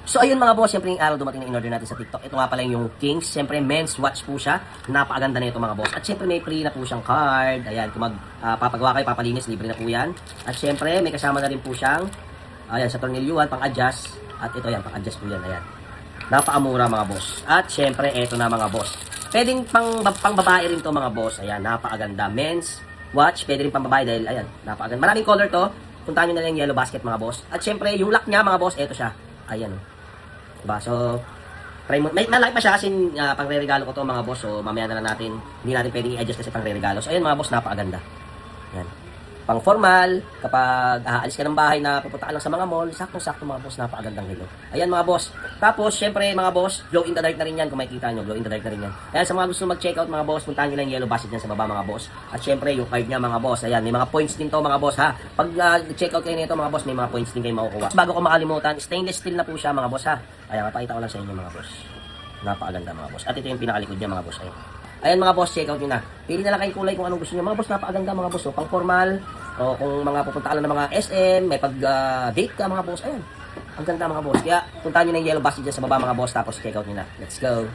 So ayun mga boss, syempre yung araw dumating na in-order natin sa TikTok. Ito nga pala yung Kings. Syempre men's watch po siya. Napakaganda na ito mga boss. At syempre may free na po siyang card. Ayan, kung magpapagawa kayo, papalinis, libre na po yan. At syempre may kasama na rin po siyang, ayan, sa tornilyuhan, pang-adjust. At ito yan, pang-adjust po yan. Ayan. Napakamura mga boss. At syempre ito na mga boss. Pwedeng pang babae rin to mga boss. Ayan, napakaganda. Men's watch, pwede rin pang babae dahil ayan, napakaganda. Maraming color to. Puntahan nyo na lang yung yellow basket mga boss. At syempre yung lock niya mga boss, ito siya. Ayan. Diba? So, try mo. May malaki pa siya kasi pang-re-regalo ko to mga boss. So, mamaya na lang natin. Hindi natin pwedeng i-adjust kasi pang-re-regalo. So, ayun mga boss, napakaganda. Yan. Pang formal, kapag aalis ka ng bahay na pupunta ka lang sa mga mall, sakto-sakto mga boss, napakagandang hilo. Ayan mga boss. Tapos, syempre mga boss, glow in the dark na rin yan. Kung makikita nyo, glow in the dark na rin yan. Ayan, sa mga gusto mag-checkout mga boss, puntahan nyo lang yung yellow basket dyan sa baba mga boss. At syempre, yung card niya mga boss. Ayan, may mga points din to mga boss ha. Pag checkout kayo nito mga boss, may mga points din kayo makukuha. Bago ko makalimutan, stainless steel na po siya mga boss ha. Ayan, mapakita ko lang sa inyo mga boss. Napakaganda mga boss. At ito yung pinakalikod niya mga boss. Ayan mga boss, check out nyo na. Pili na lang kayong kulay kung anong gusto nyo. Mga boss, napakaganda mga boss. Pang formal, o kung mga pupunta ka lang ng mga SM, may pag-date ka mga boss. Ayan, ang ganda mga boss. Kaya puntahan nyo na yung yellow basket dyan sa baba mga boss. Tapos check out nyo na. Let's go.